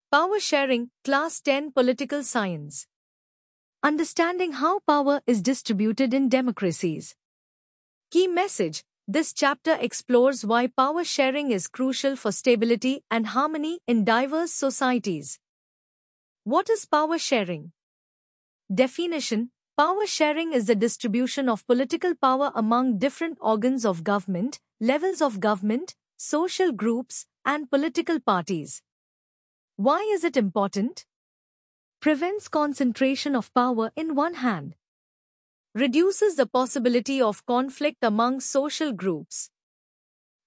Power Sharing, Class 10 Political Science. Understanding how power is distributed in democracies. Key message: this chapter explores why power sharing is crucial for stability and harmony in diverse societies. What is power sharing? Definition: power sharing is the distribution of political power among different organs of government, levels of government, social groups, and political parties. Why is it important? Prevents concentration of power in one hand. Reduces the possibility of conflict among social groups.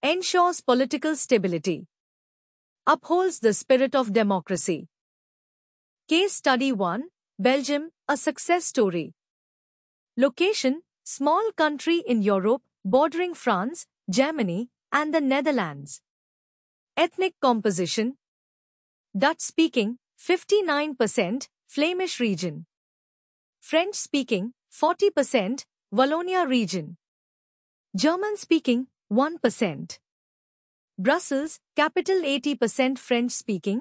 Ensures political stability. Upholds the spirit of democracy. Case Study 1, Belgium, a success story. Location: small country in Europe, bordering France, Germany, and the Netherlands. Ethnic composition: Dutch-speaking, 59%, Flemish region. French-speaking, 40%, Wallonia region. German-speaking, 1%. Brussels, capital 80% French-speaking.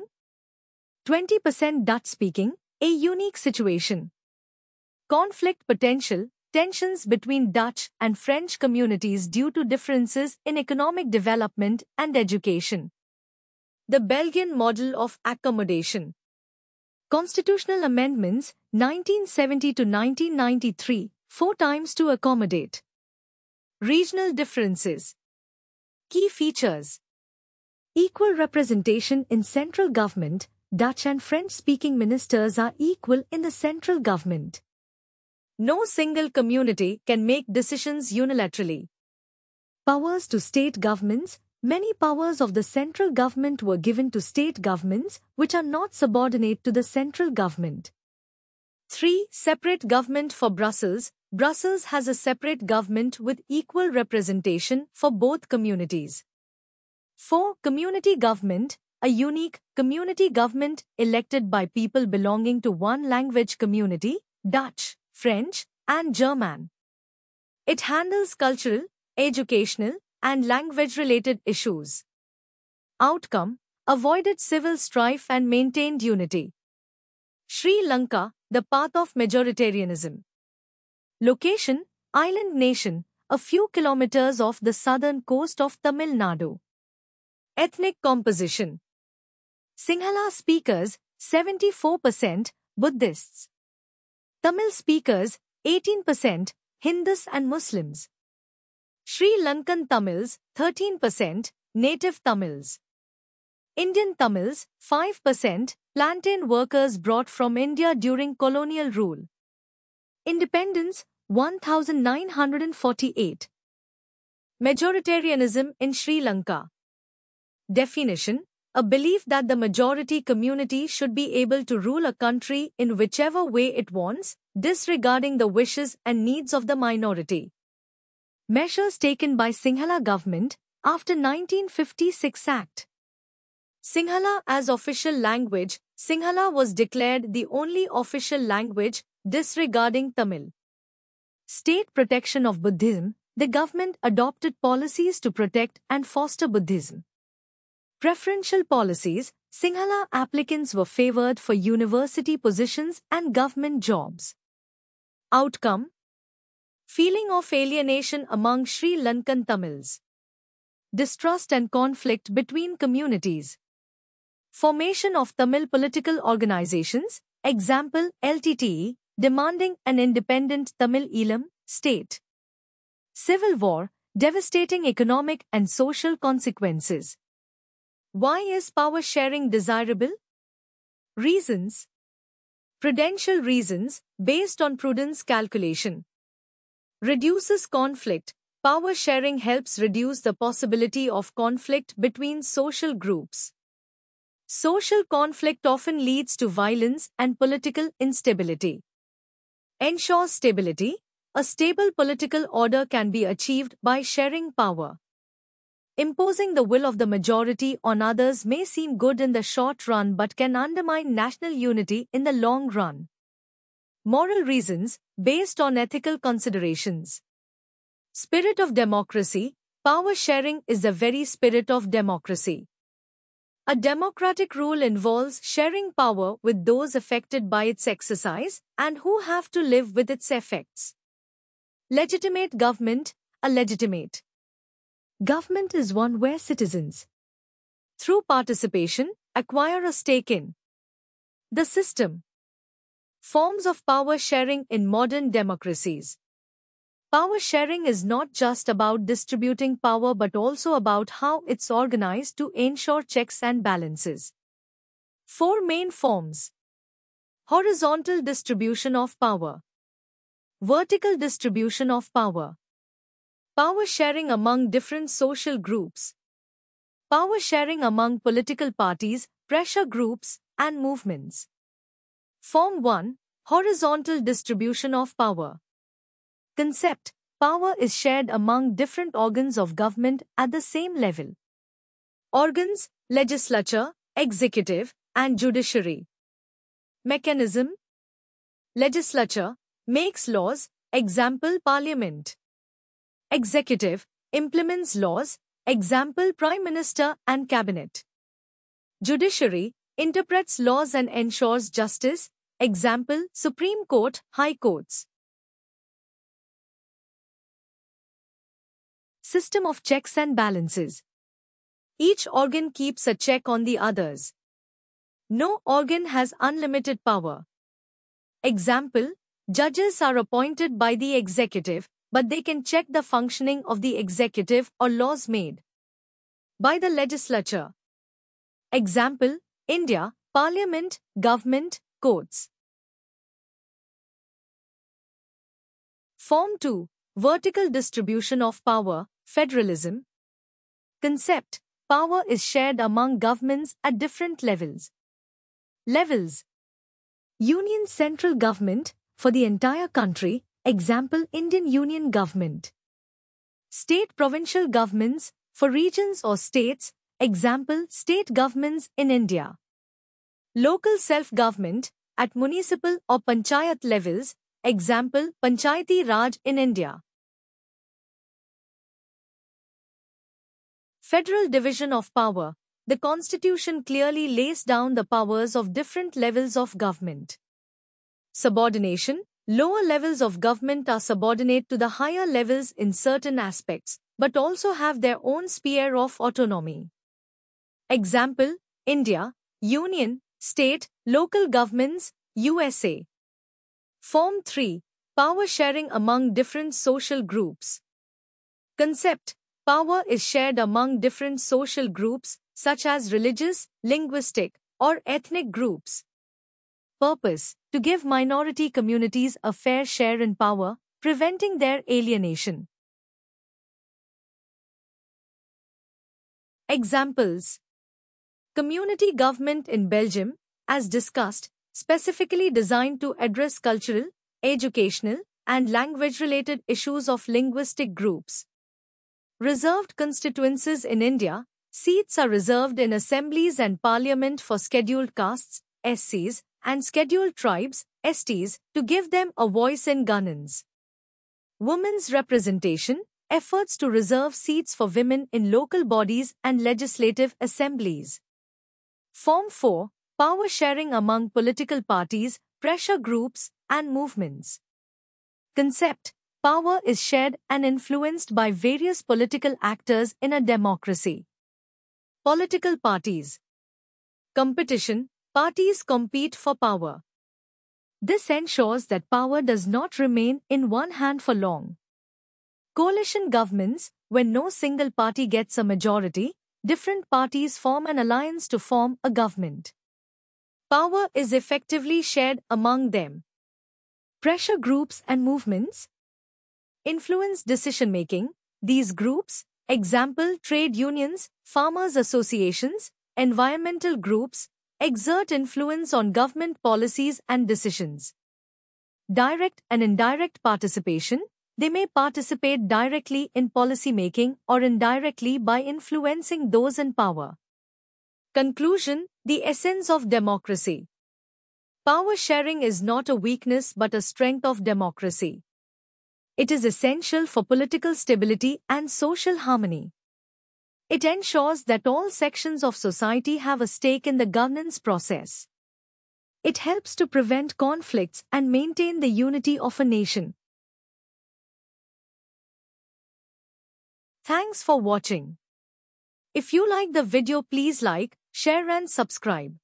20% Dutch-speaking, a unique situation. Conflict potential: tensions between Dutch and French communities due to differences in economic development and education. The Belgian model of accommodation. Constitutional amendments, 1970 to 1993, 4 times to accommodate. Regional differences. Key features: equal representation in central government. Dutch and French-speaking ministers are equal in the central government. No single community can make decisions unilaterally. Powers to state governments. Many powers of the central government were given to state governments, which are not subordinate to the central government. 3. Separate government for Brussels. Brussels has a separate government with equal representation for both communities. 4. Community government. A unique community government elected by people belonging to one language community, Dutch, French, and German. It handles cultural, educational, and language-related issues. Outcome: avoided civil strife and maintained unity. Sri Lanka, the path of majoritarianism. Location: island nation, a few kilometers off the southern coast of Tamil Nadu. Ethnic composition: Sinhala speakers, 74%, Buddhists. Tamil speakers, 18%, Hindus and Muslims. Sri Lankan Tamils, 13%, native Tamils. Indian Tamils, 5%, plantain workers brought from India during colonial rule. Independence, 1948. Majoritarianism in Sri Lanka. Definition: a belief that the majority community should be able to rule a country in whichever way it wants, disregarding the wishes and needs of the minority. Measures taken by Sinhala government after 1956 Act. Sinhala as official language. Sinhala was declared the only official language, disregarding Tamil. State protection of Buddhism. The government adopted policies to protect and foster Buddhism. Preferential policies. Sinhala applicants were favored for university positions and government jobs. Outcome: feeling of alienation among Sri Lankan Tamils. Distrust and conflict between communities. Formation of Tamil political organizations, example LTTE, demanding an independent Tamil Eelam state. Civil war, devastating economic and social consequences. Why is power sharing desirable? Reasons: prudential reasons, based on prudence calculation. Reduces conflict. Power sharing helps reduce the possibility of conflict between social groups. Social conflict often leads to violence and political instability. Ensures stability. A stable political order can be achieved by sharing power. Imposing the will of the majority on others may seem good in the short run but can undermine national unity in the long run. Moral reasons, based on ethical considerations. Spirit of democracy. Power sharing is the very spirit of democracy. A democratic rule involves sharing power with those affected by its exercise and who have to live with its effects. Legitimate government. A legitimate government is one where citizens, through participation, acquire a stake in the system. Forms of power sharing in modern democracies. Power sharing is not just about distributing power but also about how it's organized to ensure checks and balances. Four main forms. Horizontal distribution of power. Vertical distribution of power. Power sharing among different social groups. Power sharing among political parties, pressure groups, and movements. Form 1. Horizontal distribution of power. Concept. Power is shared among different organs of government at the same level. Organs, legislature, executive, and judiciary. Mechanism. Legislature makes laws, example Parliament. Executive implements laws, example Prime Minister and Cabinet. Judiciary interprets laws and ensures justice, example Supreme Court, High Courts. System of checks and balances. Each organ keeps a check on the others. No organ has unlimited power. Example, judges are appointed by the executive, but they can check the functioning of the executive or laws made by the legislature. Example, India, Parliament, Government, Courts. Form 2. Vertical distribution of power, federalism. Concept. Power is shared among governments at different levels. Levels. Union central government, for the entire country, example Indian Union Government. State provincial governments, for regions or states, example state governments in India. Local self-government, at municipal or panchayat levels, example Panchayati Raj in India. Federal division of power. The Constitution clearly lays down the powers of different levels of government. Subordination. Lower levels of government are subordinate to the higher levels in certain aspects, but also have their own sphere of autonomy. Example, India, Union, State, Local Governments, USA. Form 3. Power sharing among different social groups. Concept. Power is shared among different social groups, such as religious, linguistic, or ethnic groups. Purpose. To give minority communities a fair share in power, preventing their alienation. Examples. Community government in Belgium, as discussed, specifically designed to address cultural, educational, and language-related issues of linguistic groups. Reserved constituencies in India. Seats are reserved in assemblies and parliament for scheduled castes, SCs, and scheduled tribes, STs, to give them a voice in governance. Women's representation. Efforts to reserve seats for women in local bodies and legislative assemblies. Form 4. Power sharing among political parties, pressure groups, and movements. Concept. Power is shared and influenced by various political actors in a democracy. Political parties. Competition. Parties compete for power. This ensures that power does not remain in one hand for long. Coalition governments. When no single party gets a majority, different parties form an alliance to form a government. Power is effectively shared among them. Pressure groups and movements influence decision-making. These groups, example trade unions, farmers' associations, environmental groups, exert influence on government policies and decisions. Direct and indirect participation. They may participate directly in policy-making or indirectly by influencing those in power. Conclusion. The essence of democracy. Power sharing is not a weakness but a strength of democracy. It is essential for political stability and social harmony. It ensures that all sections of society have a stake in the governance process. It helps to prevent conflicts and maintain the unity of a nation. Thanks for watching. If you like the video, please like, share and subscribe.